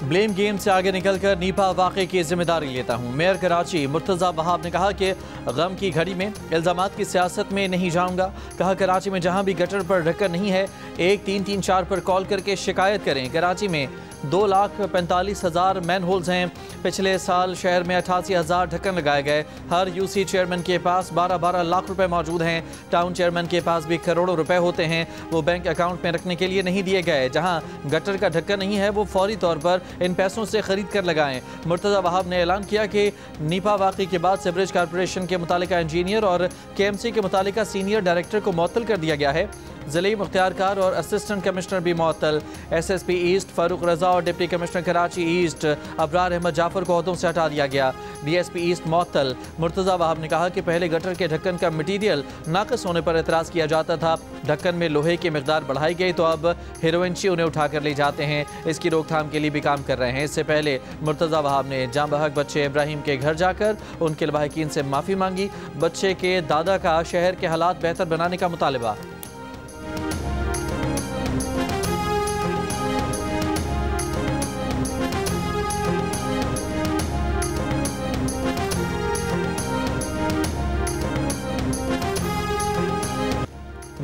Blame game से आगे निकलकर नीपा वाक़े की जिम्मेदारी लेता हूँ। मेयर कराची मुर्तज़ा वहाब ने कहा कि गम की घड़ी में इल्ज़ामात की सियासत में नहीं जाऊँगा। कहा कराची में जहाँ भी गटर पर ढक्कन नहीं है 1334 पर कॉल करके शिकायत करें। कराची में 2,45,000 मैन होल्स हैं। पिछले साल शहर में 88,000 ढक्कन लगाए गए। हर यूसी चेयरमैन के पास 12-12 लाख रुपए मौजूद हैं। टाउन चेयरमैन के पास भी करोड़ों रुपए होते हैं, वो बैंक अकाउंट में रखने के लिए नहीं दिए गए। जहां गटर का ढक्कन नहीं है वो फौरी तौर पर इन पैसों से खरीद कर लगाएं। मुर्तज़ा वहाब ने ऐलान किया कि नीपा वाक़े के बाद सीवरेज कॉरपोरेशन के मुतालिका इंजीनियर और KMC के मुतालिका सीनियर डायरेक्टर को मुअत्तल कर दिया गया है। ज़िले मुख्तियार कार और असिस्टेंट कमिश्नर भी मुअत्तल। SSP ईस्ट फारूक रजा और deputy commissioner Karachi east Abrar Ahmed Jafar को ओहदों से हटा दिया गया। DSP ईस्ट मुअत्तल। मुर्तज़ा वहाब ने कहा कि पहले गटर के ढक्कन का मटीरियल नाक़िस होने पर एतराज़ किया जाता था। ढक्कन में लोहे की मिकदार बढ़ाई गई तो अब हेरोइनची उन्हें उठाकर ले जाते हैं। इसकी रोकथाम के लिए भी काम कर रहे हैं। इससे पहले मुर्तज़ा वहाब ने जाँ बहक बच्चे इब्राहिम के घर जाकर उनके लवाहिकीन से माफ़ी मांगी। बच्चे के दादा का शहर के हालात बेहतर बनाने का मुतालबा।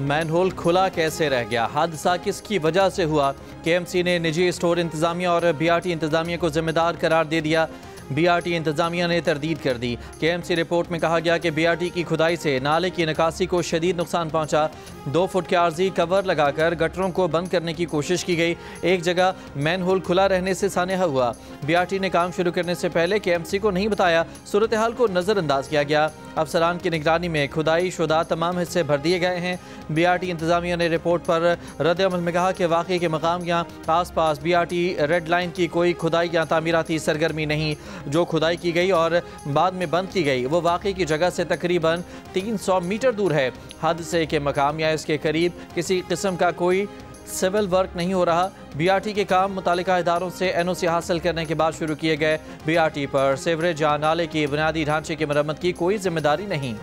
मैनहोल खुला कैसे रह गया, हादसा किसकी वजह से हुआ? KMC ने निजी स्टोर इंतजामिया और BRT इंतजामिया को जिम्मेदार करार दे दिया। BRT इंतजामिया ने तरदीद कर दी। KMC रिपोर्ट में कहा गया कि BRT की खुदाई से नाले की निकासी को शदीद नुकसान पहुंचा। 2 फुट के आर्जी कवर लगाकर गटरों को बंद करने की कोशिश की गई। एक जगह मैनहोल खुला रहने से सानहा हुआ। BRT ने काम शुरू करने से पहले KMC को नहीं बताया। सूरत हाल को नज़रअंदाज किया गया। अफसरान की निगरानी में खुदाई शुदा तमाम हिस्से भर दिए गए हैं। BRT इंतजामिया ने रिपोर्ट पर रद्द अमल में कहा कि वाक़े के मकाम या आस पास BRT रेड लाइन की कोई खुदाई या तामीराती सरगर्मी नहीं। जो खुदाई की गई और बाद में बंद की गई वो वाक़े की जगह से तकरीबन 300 मीटर दूर है। हादसे के मकाम या इसके करीब किसी किस्म का कोई सिविल वर्क नहीं हो रहा। BRT के काम मुतालिका इदारों से NOC हासिल करने के बाद शुरू किए गए। BRT पर सीवरेज या नाले की बुनियादी ढांचे की मरम्मत की कोई जिम्मेदारी नहीं।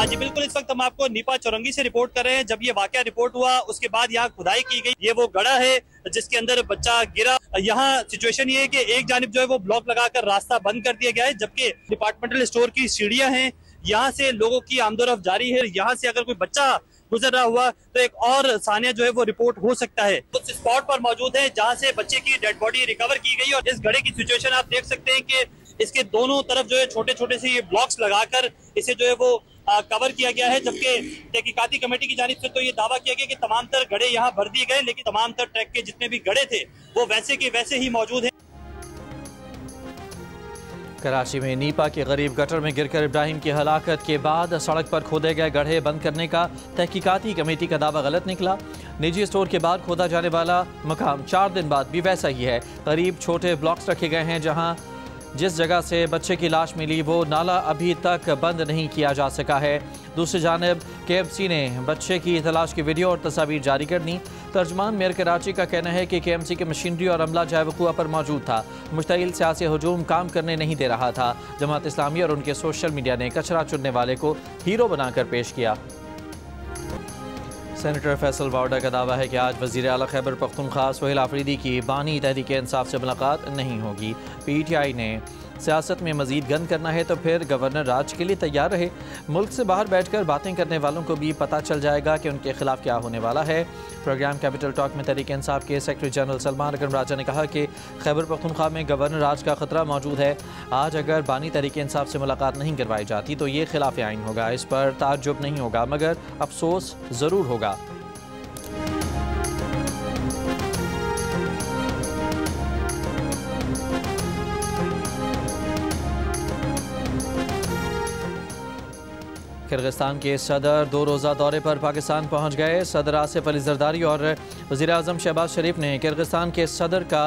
जी बिल्कुल, इस वक्त हम आपको नीपा चौरंगी से रिपोर्ट कर रहे हैं। जब ये वाकया रिपोर्ट हुआ उसके बाद यहाँ खुदाई की गई। ये वो गड़ा है जिसके अंदर बच्चा गिरा। यहाँ सिचुएशन ये है कि एक जानिब जो है वो ब्लॉक लगाकर रास्ता बंद कर दिया गया है, जबकि डिपार्टमेंटल स्टोर की सीढ़ियां हैं। यहाँ से लोगों की आमदोरफ्त जारी है। यहाँ से अगर कोई बच्चा गुजर रहा हुआ तो एक और सानिया जो है वो रिपोर्ट हो सकता है। उस स्पॉट पर मौजूद है जहाँ से बच्चे की डेड बॉडी रिकवर की गई। और इस घड़े की सिचुएशन आप देख सकते हैं कि इसके दोनों तरफ जो है छोटे छोटे से ये ब्लॉक्स लगाकर इसे जो है वो कवर किया गया है। जबकि तहकीकाती कमेटी की जानिब से तो ये दावा किया गया कि तमाम तर गड़े यहाँ भर दिए गए, लेकिन तमाम तर ट्रैक के जितने भी गड़े थे वो वैसे के वैसे ही मौजूद हैं। कराची में नीपा के गरीब गटर में गिरकर इब्राहिम की हलाकत के बाद सड़क पर खोदे गए गड्ढे बंद करने का तहकीकाती कमेटी का दावा गलत निकला। निजी स्टोर के बाद खोदा जाने वाला मकाम 4 दिन बाद भी वैसा ही है। करीब छोटे ब्लॉक्स रखे गए हैं। जहां जिस जगह से बच्चे की लाश मिली वो नाला अभी तक बंद नहीं किया जा सका है। दूसरी जानिब KMC ने बच्चे की तलाश की वीडियो और तस्वीर जारी कर दी। तर्जमान मेयर कराची का कहना है कि KMC की मशीनरी और अमला जाए वक़ुआ पर मौजूद था। मुश्तइल सियासी हजूम काम करने नहीं दे रहा था। जमात इस्लामी और उनके सोशल मीडिया ने कचरा चुनने वाले को हीरो बनाकर पेश किया। सेनेटर फैसल वार्डा का दावा है कि आज वज़ीर आला खैबर पख्तूनख्वा सोहेल आफरीदी की बानी तहरीक इंसाफ से मुलाकात नहीं होगी। PTI ने सियासत में मजीद गंद करना है तो फिर गवर्नर राज के लिए तैयार रहे। मुल्क से बाहर बैठकर बातें करने वालों को भी पता चल जाएगा कि उनके खिलाफ क्या होने वाला है। प्रोग्राम कैपिटल टॉक में तहरीक इंसाफ के सेक्रेटरी जनरल सलमान अकरम राजा ने कहा कि खैबर पख्तूनख्वा में गवर्नर राज का खतरा मौजूद है। आज अगर बानी तहरीक इंसाफ से मुलाकात नहीं करवाई जाती तो ये खिलाफ आइन होगा। इस पर ताज्जुब नहीं होगा मगर अफसोस ज़रूर होगा। किर्गिस्तान के सदर 2 रोज़ा दौरे पर पाकिस्तान पहुंच गए। सदर आसिफ अली जरदारी और वज़ीर आज़म शहबाज शरीफ ने किर्गिस्तान के सदर का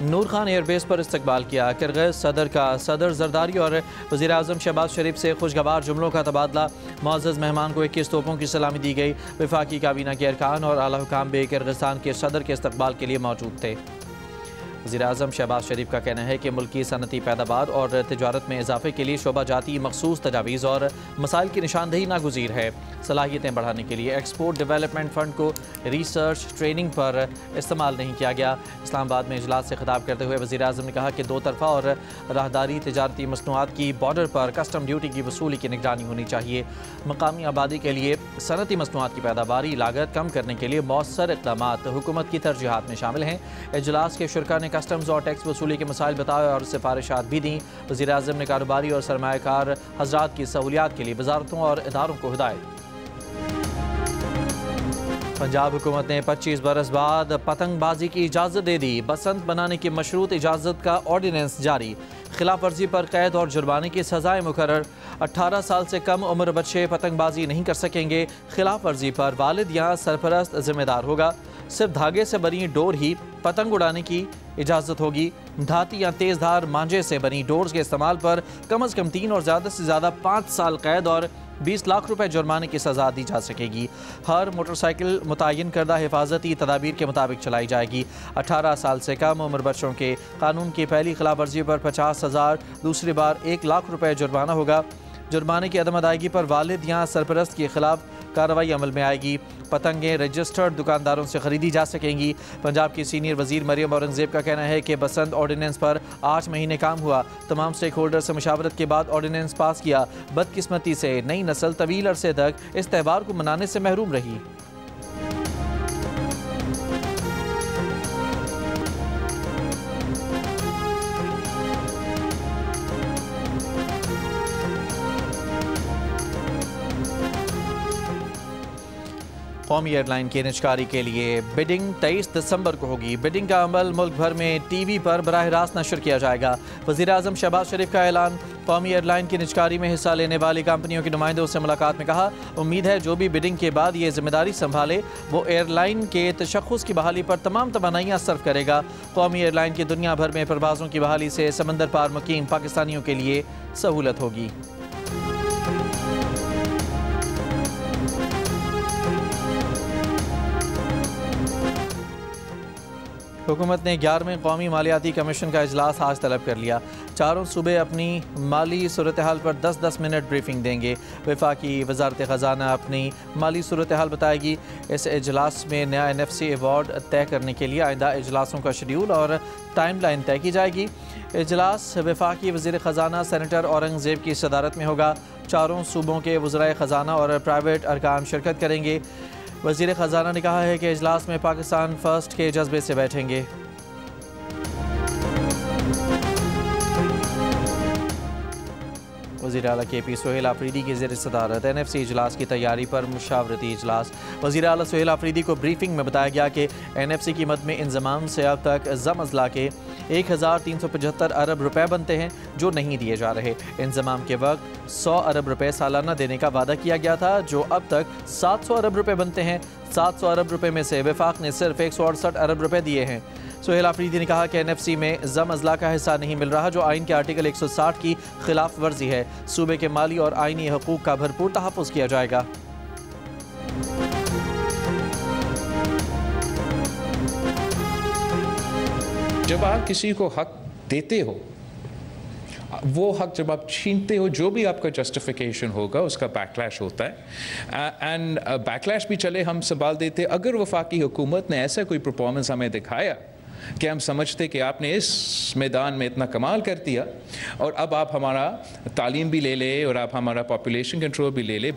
नूर खान एयरबेस पर इस्तकबाल किया। किर्गिज़ सदर का सदर जरदारी और वज़ीर आज़म शहबाज शरीफ से खुशगवार जुमलों का तबादला। मुअज़्ज़ज़ मेहमान को 21 तोपों की सलामी दी गई। वफाकी काबीना के अरकान और आला हुकाम भी किर्गिस्तान के सदर के इस्तकबाल के लिए मौजूद थे। वज़ीर आज़म शहबाज शरीफ का कहना है कि मुल्क की सनती पैदावार और तिजारत में इजाफे के लिए शोबा जाती मखसूस तजावीज़ और मसाइल की निशानदेही नागुज़ीर है। सलाहियतें बढ़ाने के लिए एक्सपोर्ट डेवलपमेंट फ़ंड को रिसर्च ट्रेनिंग पर इस्तेमाल नहीं किया गया। इस्लामाबाद में इजलास से खिताब करते हुए वज़ीर आज़म ने कहा कि 2 तरफ़ा और राहदारी तिजारती मसनूआत की बॉर्डर पर कस्टम ड्यूटी की वसूली की निगरानी होनी चाहिए। मकामी आबादी के लिए सनती मसनूआत की पैदावारी लागत कम करने के लिए मौसर इक़दामात हुकूमत की तरजीहात में शामिल हैं। इजलास के शुरका ने कस्टम्स और टैक्स वसूली के मसाइल बताए और सिफारिशात भी दी। वज़ीर आज़म ने कारोबारी और सरमायाकार हज़रात की सहूलियात के लिए वजारतों और इदारों को हिदायत। पंजाब हुकूमत ने 25 बरस बाद पतंगबाजी की इजाज़त दे दी। बसंत बनाने की मशरूत इजाज़त का ऑर्डिनेंस जारी। खिलाफ वर्जी पर कैद और जुर्माने की सज़ाएँ मुकर्रर। 18 साल से कम उम्र बच्चे पतंगबाजी नहीं कर सकेंगे। खिलाफ वर्जी पर वालिद या सरपरस्त जिम्मेदार होगा। सिर्फ धागे से बनी डोर ही पतंग उड़ाने की इजाज़त होगी। धाती या तेज़ धार मांझे से बनी डोर्स के इस्तेमाल पर कम अज़ कम 3 और ज़्यादा से ज़्यादा 5 साल कैद और 20 लाख रुपए जुर्माने की सज़ा दी जा सकेगी। हर मोटरसाइकिल मुतय्यन करदा हिफाजती तदाबीर के मुताबिक चलाई जाएगी। 18 साल से कम उम्र बच्चों के कानून की पहली खिलाफ वर्जी पर 50,000, दूसरी बार 1 लाख रुपए जुर्माना होगा। जुर्माने की अदम अदायगी पर वालिद या सरपरस्त के खिलाफ कार्रवाई अमल में आएगी। पतंगें रजिस्टर्ड दुकानदारों से खरीदी जा सकेंगी। पंजाब की सीनियर वजीर मरियम औरंगजेब का कहना है कि बसंत ऑर्डिनेंस पर 8 महीने काम हुआ। तमाम स्टेक होल्डर से मशावरत के बाद ऑर्डिनेंस पास किया। बदकिस्मती से नई नस्ल तवील अरसे तक इस त्यौहार को मनाने से महरूम रही। कौमी एयरलाइन की निजकारी के लिए बिडिंग 23 दिसंबर को होगी। बिडिंग का अमल मुल्क भर में टीवी पर बराह रास्त नशर किया जाएगा। वज़ीर आज़म शहबाज शरीफ का ऐलान। कौमी एयरलाइन की निजकारी में हिस्सा लेने वाली कंपनियों के नुमाइंदों से मुलाकात में कहा, उम्मीद है जो भी बिडिंग के बाद ये जिम्मेदारी संभाले वो एयरलाइन के तशख़्ख़ुस की बहाली पर तमाम तवानाइयाँ सर्व करेगा। कौमी एयरलाइन की दुनिया भर में परवाज़ों की बहाली से समंदर पार मुकीम पाकिस्तानियों के लिए सहूलत होगी। हुकूमत ने 11वें कौमी मालियाती कमीशन का इजलास आज तलब कर लिया। चारों सूबे अपनी माली सूरत हाल पर 10-10 मिनट ब्रीफिंग देंगे। वफाकी वजारत ख़जाना अपनी माली सूरत हाल बताएगी। इस इजलास में नया NFC अवार्ड तय करने के लिए आइंदा इजलासों का शेड्यूल और टाइम लाइन तय की जाएगी। इजलास वफाकी वज़ीर ख़जाना सेनेटर औरंगजेब की सदारत में होगा। चारों सूबों के वज़राए ख़जाना और प्राइवेट अरकान शिरकत करेंगे। वज़ीर ख़जाना ने कहा है कि इजलास में पाकिस्तान फ़र्स्ट के जज्बे से बैठेंगे। वज़ीर आला KP सुहेल आफरीदी की ज़ेर सदारत NFC इजलास की तैयारी पर मुशावरती इजलास। वज़ीर आला सुहेल आफरीदी को ब्रीफिंग में बताया गया कि NFC की मद में इंज़माम से अब तक ज़म अज़ला के 1375 अरब रुपए बनते हैं जो नहीं दिए जा रहे। इंज़माम के वक्त 100 अरब रुपए सालाना देने का वादा किया गया था जो अब तक 700 अरब रुपए बनते हैं। 700 अरब रुपए में से वफाक ने सिर्फ 168 अरब रुपए दिए हैं। सुहेल आफरीदी ने कहा कि NFC में ज़म अज़ला का हिस्सा नहीं मिल रहा जो आइन के आर्टिकल 160 की खिलाफ वर्जी है। सूबे के माली और आइनी हकूक़ का भरपूर तहफ़्फ़ुज़ किया जाएगा। जब आप किसी को हक देते हो, वो हक जब आप छीनते हो, जो भी आपका जस्टिफिकेशन होगा उसका बैकलैश होता है। एंड बैकलैश भी चले हम संभाल देते। अगर वफाकी हुकूमत ने ऐसा कोई परफॉर्मेंस हमें दिखाया कि हम समझते कि आपने इस मैदान में इतना कमाल कर दिया और अब आप हमारा तालीम भी ले ले और आप हमारा पॉपुलेशन कंट्रोल भी ले ले,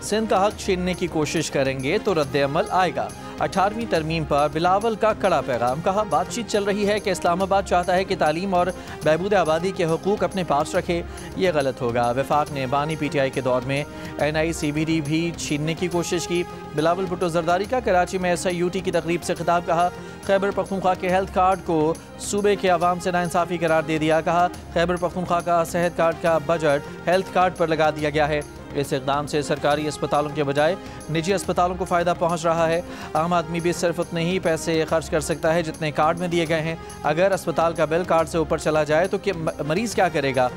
सिंध का हक छीनने की कोशिश करेंगे तो रद्द अमल आएगा। 18वीं तरमीम पर बिलावल का कड़ा पैगाम। कहा, बातचीत चल रही है कि इस्लामाबाद चाहता है कि तालीम और बहबूद आबादी के हुकूक अपने पास रखे। ये गलत होगा। वफाक ने बानी PTI के दौर में NICBD भी छीनने की कोशिश की। बिलावल भुट्टो जरदारी का कराची में SIUT की तकरीब से खिताब। कहा, खैबर पख्तूनख्वा के हेल्थ कार्ड को सूबे के अवाम से नाइंसाफ़ी करार दे दिया। कहा, खैबर पख्तूनख्वा का सेहत कार्ड का बजट हेल्थ कार्ड पर लगा दिया गया है। इस इक़दाम से सरकारी अस्पतालों के बजाय निजी अस्पतालों को फ़ायदा पहुँच रहा है। आम आदमी भी सिर्फ उतने ही पैसे खर्च कर सकता है जितने कार्ड में दिए गए हैं। अगर अस्पताल का बिल कार्ड से ऊपर चला जाए तो मरीज़ क्या करेगा?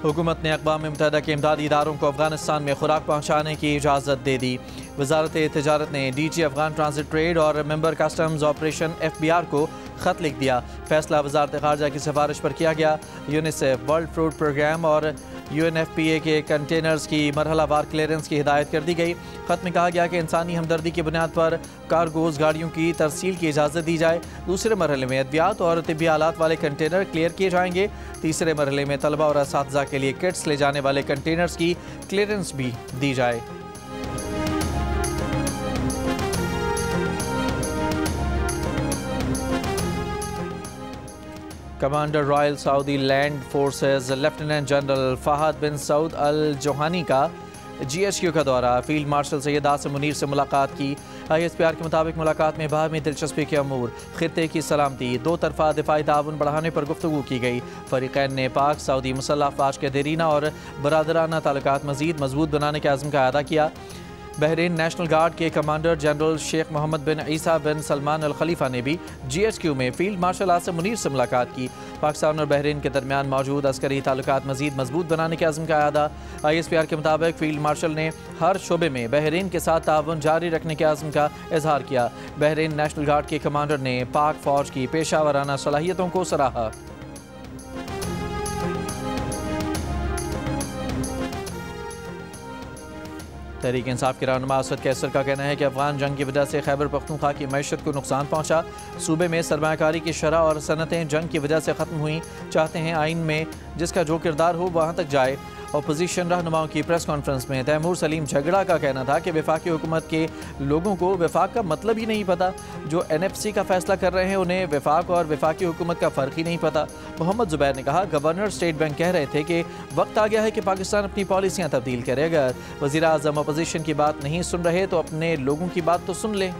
हुकूमत ने अक़वाम मुत्तहिदा के इमदादी इदारों को अफ़गानिस्तान में खुराक पहुँचाने की इजाज़त दे दी। वज़ारत तिजारत ने DG अफ़गान ट्रांजिट ट्रेड और मेंबर कस्टम्स ऑपरेशन FBR को ख़त लिख दिया। फैसला वज़ारत ख़ारजा की सिफारिश पर किया गया। यूनिसेफ, वर्ल्ड फूड प्रोग्राम और UNFPA के कंटेनर्स की मरहलावार क्लियरेंस की हिदायत कर दी गई। ख़त में कहा गया कि इंसानी हमदर्दी की बुनियाद पर कार्गोज़ गाड़ियों की तरसील की इजाज़त दी जाए। दूसरे मरहले में अद्वियात और तिब्बी आलात वाले कंटेनर क्लियर किए जाएंगे। तीसरे मरहले में तलबा और असातिज़ा के लिए किट्स ले जाने वाले कंटेनर्स की क्लियरेंस भी दी जाए। Commander royal Saudi land forces lieutenant general Fahad bin Saud Al Johani का GHQ का दौरा। फील्ड मार्शल सैयद आसिम मुनीर से मुलाकात की। ISPR के मुताबिक मुलाकात में बाहमी दिलचस्पी के अमूर, खित्ते की सलामती, दो तरफा दिफाई ताउन बढ़ाने पर गुफ्तगू की गई। फ़रीक़ैन ने पाक सऊदी मुसल्लह अफ़वाज के देरीना और बरादराना ताल्लुकात मज़ीद मजबूत बनाने के अज़्म का अदा किया। बहरीन नेशनल गार्ड के कमांडर जनरल शेख मोहम्मद बिन ईसा बिन सलमान अल खलीफा ने भी GHQ में फील्ड मार्शल आसिम मुनीर से मुलाकात की। पाकिस्तान और बहरीन के दरमियान मौजूद अस्करी ताल्लुकात मज़ीद मजबूत बनाने के अज़्म का अदा। ISPR के मुताबिक फील्ड मार्शल ने हर शोबे में बहरीन के साथ ताउन जारी रखने के अज़्म का इजहार किया। बहरीन नेशनल गार्ड के कमांडर ने पाक फ़ौज की पेशा वराना सलाहियतों को सराहा। तहरीक इंसाफ के रहनुमा असद कैसर का कहना है कि अफगान जंग की वजह से खैबर पख्तूनख्वा की मैशत को नुकसान पहुंचा। सूबे में सरमायाकारी की शरह और सनतें जंग की वजह से ख़त्म हुई। चाहते हैं आइन में जिसका जो किरदार हो वहाँ तक जाए। अपोजिशन रहनुमाओं की प्रेस कॉन्फ्रेंस में तैमूर सलीम झगड़ा का कहना था कि वफाकी हुकूमत के लोगों को वफाक का मतलब ही नहीं पता। जो NFC का फैसला कर रहे हैं उन्हें वफाक और वफाकी हुकूमत का फ़र्क ही नहीं पता। मोहम्मद जुबैर ने कहा, गवर्नर स्टेट बैंक कह रहे थे कि वक्त आ गया है कि पाकिस्तान अपनी पॉलिसियाँ तब्दील करे। अगर वज़ीर आज़म अपोजिशन की बात नहीं सुन रहे तो अपने लोगों की बात तो सुन लें।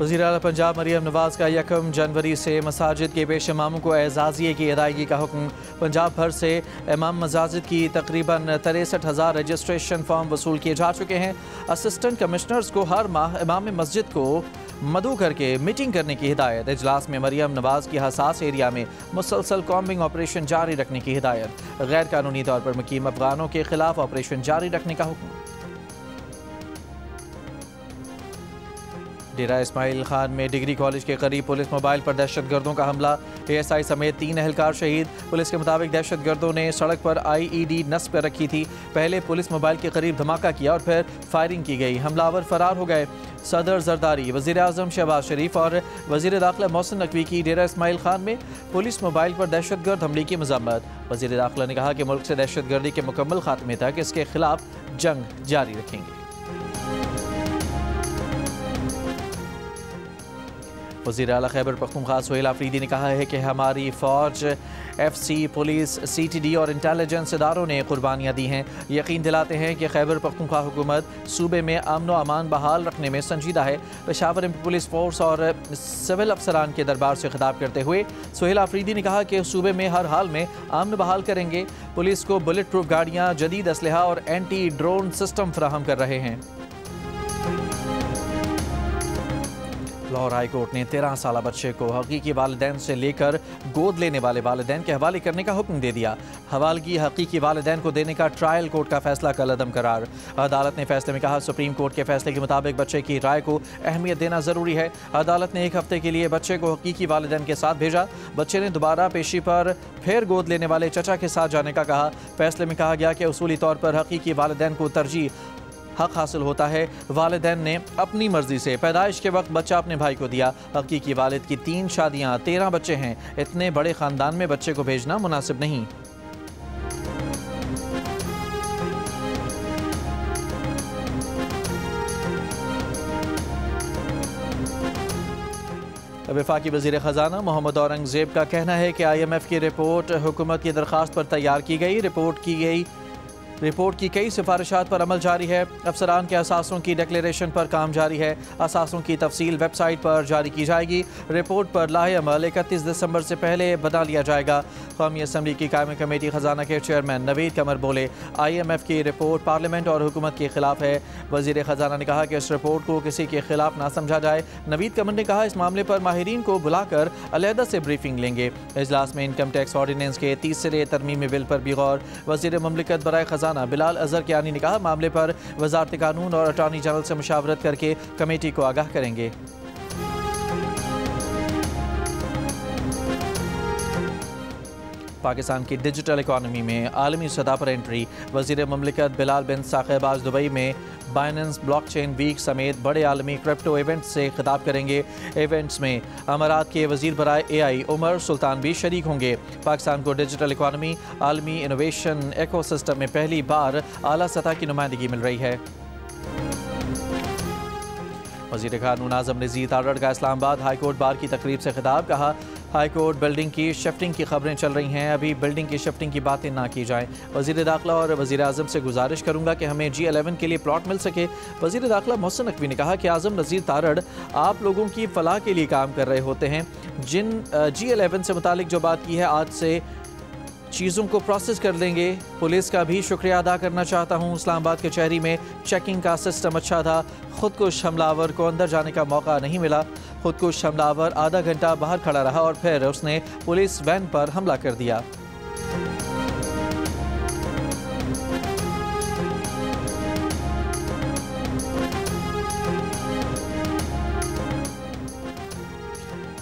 वज़ीर आला पंजाब मरियम नवाज़ का 1 जनवरी से मसाजिद के पेश इमामों को एजाज़िये की अदायगी का हुक्म। पंजाब भर से इमाम मसाजिद की तकरीबन 63,000 रजिस्ट्रेशन फॉर्म वसूल किए जा चुके हैं। असिस्टेंट कमिश्नर्स को हर माह इमाम मस्जिद को मदऊ करके मीटिंग करने की हिदायत। इजलास में मरियम नवाज़ की हसास एरिया में मुसलसल कॉम्बिंग ऑपरेशन जारी रखने की हिदायत। गैर कानूनी तौर पर मुकीम अफगानों के खिलाफ ऑपरेशन जारी रखने का हुक्म। डेरा इस्माइल खान में डिग्री कॉलेज के करीब पुलिस मोबाइल पर दहशतगर्दों का हमला। ASI समेत 3 एहलकार शहीद। पुलिस के मुताबिक दहशतगर्दों ने सड़क पर IED नस्ब कर रखी थी। पहले पुलिस मोबाइल के करीब धमाका किया और फिर फायरिंग की गई। हमलावर फरार हो गए। सदर जरदारी, वज़ीर आज़म शहबाज शरीफ और वज़ीर दाखिला मोहसिन नकवी की डेरा इस्माइल खान में पुलिस मोबाइल पर दहशतगर्द हमले की मज़म्मत। वज़ीर दाखिला ने कहा कि मुल्क से दहशतगर्दी के मुकम्मल खात्मे तक इसके खिलाफ जंग जारी रखेंगे। वज़ीर आला खैबर पख्तूनख्वा सुहेल आफरीदी ने कहा है कि हमारी फ़ौज, FC, पुलिस, CTD और इंटेलिजेंस इदारों ने कुर्बानियाँ दी हैं। यकीन दिलाते हैं कि खैबर पख्तूनख्वा हुकूमत सूबे में अमन व अमान बहाल रखने में संजीदा है। पेशावर में पुलिस फोर्स और सिविल अफसरान के दरबार से खिताब करते हुए सुहेल आफरीदी ने कहा कि सूबे में हर हाल में अमन बहाल करेंगे। पुलिस को बुलेट प्रूफ गाड़ियाँ, जदीद असलहा और एंटी ड्रोन सिस्टम फराहम कर रहे हैं। लाहौर हाई कोर्ट ने 13 साला बच्चे को हकीकी वालिदैन से लेकर गोद लेने वाले वालिदैन के हवाले करने का हुक्म दे दिया। हवालगी हकीकी वालिदैन को देने का ट्रायल कोर्ट का फैसला कल अदम करार। अदालत ने फैसले में कहा, सुप्रीम कोर्ट के फैसले के मुताबिक बच्चे की राय को अहमियत देना ज़रूरी है। अदालत ने 1 हफ्ते के लिए बच्चे को हकीकी वालिदैन के साथ भेजा। बच्चे ने दोबारा पेशी पर फिर गोद लेने वाले चचा के साथ जाने का कहा। फैसले में कहा गया कि उसूली तौर पर हकीकी वालिदैन को तरजीह हक हासिल होता है। वालिदैन ने अपनी मर्जी से पैदाइश के वक्त बच्चा अपने भाई को दिया। हकीकी वालिद की 3 शादियां, 13 बच्चे हैं। इतने बड़े ख़ानदान में बच्चे को भेजना मुनासिब नहीं। वफाकी वज़ीर ख़जाना मोहम्मद औरंगज़ेब का कहना है कि IMF की रिपोर्ट हुकूमत की दरख्वास्त पर तैयार की गई। रिपोर्ट की कई सिफारिशात पर अमल जारी है। अफसरान के असासों की डिक्लेरेशन पर काम जारी है। असासों की तफसील वेबसाइट पर जारी की जाएगी। रिपोर्ट पर लाहे अमल 31 दिसंबर से पहले बना लिया जाएगा। कौमी असम्बली की कायमी कमेटी ख़जाना के चेयरमैन नवीद कमर बोले, IMF की रिपोर्ट पार्लियामेंट और हुकूमत के खिलाफ है। वज़ीर ख़जाना ने कहा कि इस रिपोर्ट को किसी के खिलाफ ना समझा जाए। नवीद कमर ने कहा, इस मामले पर माहिरीन को बुलाकर अलहदा से ब्रीफिंग लेंगे। इजलास में इनकम टैक्स ऑर्डिनेंस के तीसरे तरमीमी बिल पर भी गौर। वज़ीर ममलिकत बराए ख़जाना बिलाल अजहर कियानी ने कहा, मामले पर वज़ारत कानून और अटॉर्नी जनरल से मुशावरत करके कमेटी को आगाह करेंगे। पाकिस्तान की डिजिटल इकॉनमी में आलमी सतह पर एंट्री। वज़ीर ममलिकत बिलाल बिन साक़िब आज दुबई में बाइनेंस ब्लॉकचेन वीक समेत बड़े आलमी क्रिप्टो इवेंट से खिताब करेंगे। इवेंट्स में अमारात के वज़ीर बराए AI उमर सुल्तान भी शरीक होंगे। पाकिस्तान को डिजिटल इकॉनमी आलमी इनोवेशन इकोसिस्टम में पहली बार आला सतह की नुमाइंदगी मिल रही है। वज़ीर कानून आज़म नज़ीर तारड़ का इस्लामाबाद हाईकोर्ट बार की तकरीब से खिताब। कहा, हाईकोर्ट बिल्डिंग की शिफ्टिंग की खबरें चल रही हैं, अभी बिल्डिंग की शिफ्टिंग की बातें ना की जाएं। वज़ीर दाखिला और वज़ीर आज़म से गुजारिश करूंगा कि हमें G11 के लिए प्लॉट मिल सके। वज़ीर दाखिला मोहसिन नकवी ने कहा कि आज़म नज़ीर तारड़ आप लोगों की फलाह के लिए काम कर रहे होते हैं। जिन G11 से मुतालिक जो बात की है, आज से चीज़ों को प्रोसेस कर लेंगे। पुलिस का भी शुक्रिया अदा करना चाहता हूँ। इस्लामाबाद कचहरी में चेकिंग का सिस्टम अच्छा था। खुदकुश हमलावर को अंदर जाने का मौका नहीं मिला। खुदकुश हमलावर आधा घंटा बाहर खड़ा रहा और फिर उसने पुलिस वैन पर हमला कर दिया।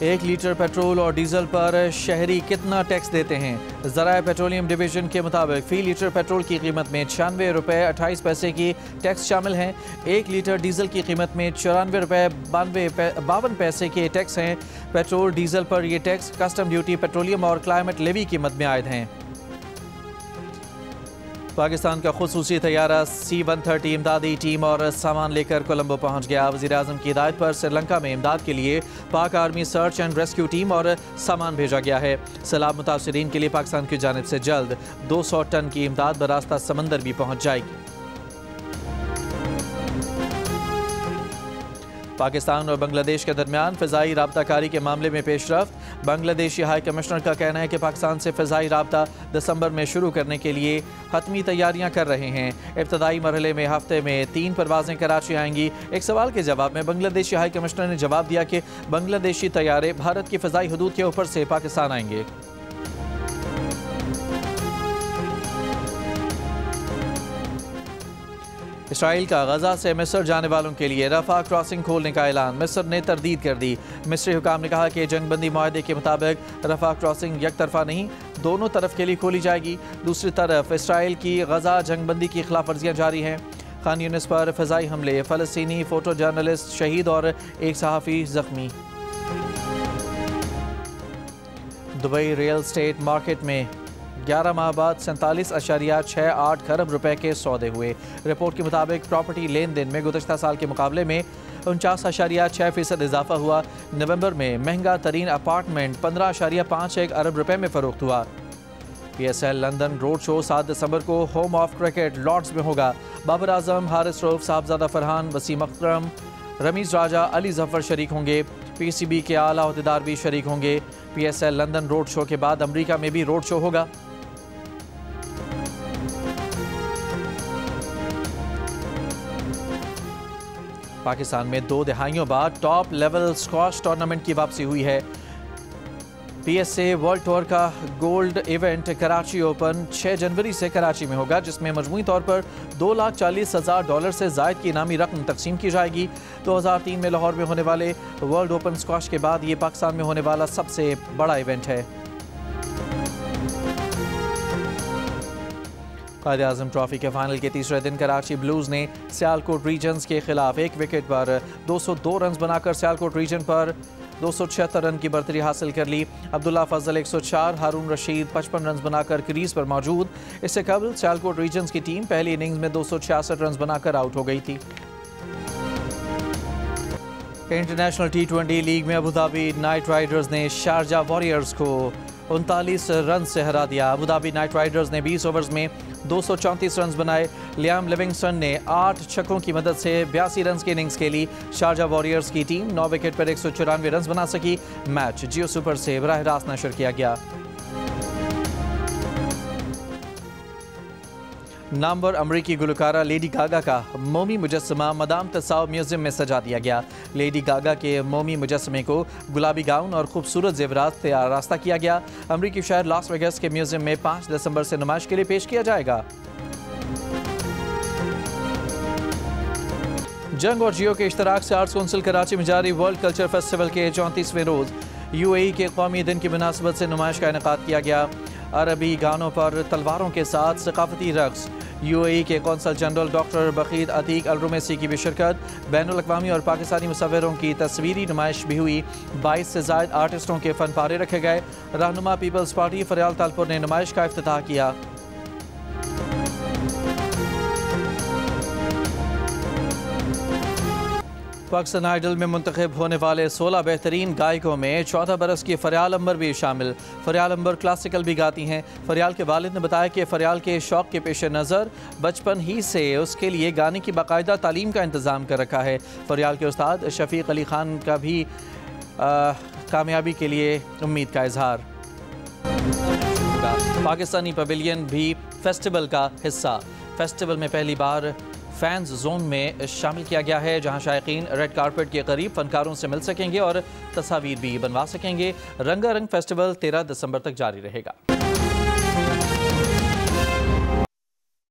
एक लीटर पेट्रोल और डीजल पर शहरी कितना टैक्स देते हैं? ज़राए पेट्रोलियम डिवीज़न के मुताबिक फ़ी लीटर पेट्रोल की कीमत में 96 रुपये 28 पैसे की टैक्स शामिल हैं। 1 लीटर डीजल की कीमत में 94 रुपये 52 पैसे के टैक्स हैं। पेट्रोल डीजल पर ये टैक्स कस्टम ड्यूटी, पेट्रोलियम और क्लाइमेट लेवी की मद में आयद हैं। पाकिस्तान का खुसूसी तैयारा C-130 इमदादी टीम और सामान लेकर कोलंबो पहुंच गया। वज़ीर आज़म की हिदायत पर श्रीलंका में इमदाद के लिए पाक army search and rescue team और सामान भेजा गया है। सैलाब मुतासरीन के लिए पाकिस्तान की जानिब से जल्द 200 टन की इमदाद बरास्ता समंदर भी पहुंच जाएगी। पाकिस्तान और बांग्लादेश के दरमियान फ़िज़ाई राब्ताकारी के मामले में पेशरफ्त। बांग्लादेशी हाई कमिश्नर का कहना है कि पाकिस्तान से फ़िज़ाई राब्ता दिसंबर में शुरू करने के लिए हतमी तैयारियां कर रहे हैं। इब्तदाई मरहले में हफ्ते में 3 परवाज़ें कराची आएंगी। एक सवाल के जवाब में बांग्लादेशी हाई कमिश्नर ने जवाब दिया कि बांग्लादेशी तैयारे भारत की फ़िज़ाई हदूद के ऊपर से पाकिस्तान आएंगे। इसराइल का गजा से मिस्र जाने वालों के लिए रफा क्रॉसिंग खोलने का ऐलान। मिस्र ने तरदीद कर दी। मिस्री हुकाम ने कहा कि जंगबंदी मुआहदे के मुताबिक रफा क्रॉसिंग एक तरफा नहीं, दोनों तरफ के लिए खोली जाएगी। दूसरी तरफ इसराइल की गजा जंगबंदी की खिलाफ वर्जियाँ जारी हैं। खान यूनिस पर फ़िज़ाई हमले, फ़लस्तीनी फ़ोटो जर्नलिस्ट शहीद और एक सहाफ़ी ज़ख्मी। दुबई रियल स्टेट मार्केट में 11 माह बाद 47.68 खरब रुपए के सौदे हुए। रिपोर्ट के मुताबिक प्रॉपर्टी लेन देन में गुज़श्ता साल के मुकाबले में 49.6% इजाफा हुआ। नवंबर में महंगा तरीन अपार्टमेंट 15.51 अरब रुपए में फ़रोख्त हुआ। PSL लंदन रोड शो 7 दिसंबर को होम ऑफ क्रिकेट लॉर्ड्स में होगा। बाबर आजम, हारिस रऊफ, साहबजादा फरहान, वसीम अकरम, रमीज़ राजा, अली जफ़र शरीक होंगे। PCB के आला अहदेदार भी शरीक होंगे। PSL लंदन रोड शो के बाद अमरीका में भी रोड शो होगा। पाकिस्तान में 2 दहाइयों बाद टॉप लेवल स्क्वॉश टूर्नामेंट की वापसी हुई है। PSA वर्ल्ड टूर का गोल्ड इवेंट कराची ओपन 6 जनवरी से कराची में होगा, जिसमें मजमूई तौर पर $2,40,000 से ज़ायद की इनामी रकम तकसीम की जाएगी। 2003 में लाहौर में होने वाले वर्ल्ड ओपन स्क्वॉश के बाद ये पाकिस्तान में होने वाला सबसे बड़ा इवेंट है। क़ायद-ए-आज़म ट्रॉफी के फाइनल के तीसरे दिन कराची ब्लूज़ ने सियालकोट रीजन्स के खिलाफ 1 विकेट पर 202 रन बनाकर सियालकोट रीजन पर 276 रन की बर्तरी हासिल कर ली। अब्दुल्ला फजल 104, हारून रशीद 55 रन बनाकर क्रीज पर मौजूद। इससे कबल सियालकोट रीजन्स की टीम पहली इनिंग्स में 266 रन बनाकर आउट हो गई थी। इंटरनेशनल T20 लीग में अबू धाबी नाइट राइडर्स ने शारजा वॉरियर्स को 39 रन से हरा दिया। अबू धाबी नाइट राइडर्स ने 20 ओवर्स में 234 रन बनाए। लियाम लिविंगस्टन ने 8 छक्कों की मदद से 82 रन की इनिंग्स खेली। शारजा वॉरियर्स की टीम 9 विकेट पर 194 रन बना सकी। मैच जियो सुपर से बराह रास्त नशर किया गया। नामवर अमरीकी गुलकारा लेडी गागा का मोमी मुजस्समा मदाम तसाव म्यूजियम में सजा दिया गया। लेडी गागा के मोमी मुजस्समे को गुलाबी गाउन और खूबसूरत जेवरात से आरास्ता किया गया। अमरीकी शहर लॉस वेगस के म्यूजियम में 5 दिसंबर से नुमाइश के लिए पेश किया जाएगा। जंग और जियो के इश्तराक से आर्ट्स काउंसिल कराची में जारी वर्ल्ड कल्चर फेस्टिवल के 34वें रोज UAE के कौमी दिन की मुनासबत से नुमाइश का इनेकाद किया गया। अरबी गानों पर तलवारों के साथ सकाफती रक्स। UAE के कौंसल जनरल डॉक्टर बकीर अतीक अलरुमैसी की भी शिरकत। बैनुल अक़वामी और पाकिस्तानी मुसव्विरों की तस्वीरी नुमाइश भी हुई। 22 से ज़ायद आर्टिस्टों के फन पारे रखे गए। रहनुमा पीपल्स पार्टी फरियाल तालपुर ने नुमाइश का इफ्तिताह किया। पाकिस्तान आइडल में मुंतखब होने वाले 16 बेहतरीन गायकों में 14 बरस की फरियाल अंबर भी शामिल। फरियाल अंबर क्लासिकल भी गाती हैं। फरियाल के वालिद ने बताया कि फरियाल के शौक़ के पेश नज़र बचपन ही से उसके लिए गाने की बाकायदा तालीम का इंतज़ाम कर रखा है। फरियाल के उस्ताद शफीक अली खान का भी कामयाबी के लिए उम्मीद का इजहार। पाकिस्तानी पवेलियन भी फेस्टिवल का हिस्सा। फेस्टिवल में पहली बार फैंस जोन में शामिल किया गया है, जहां शायकीन रेड कारपेट के करीब फनकारों से मिल सकेंगे और तस्वीर भी बनवा सकेंगे। रंगारंग फेस्टिवल 13 दिसंबर तक जारी रहेगा।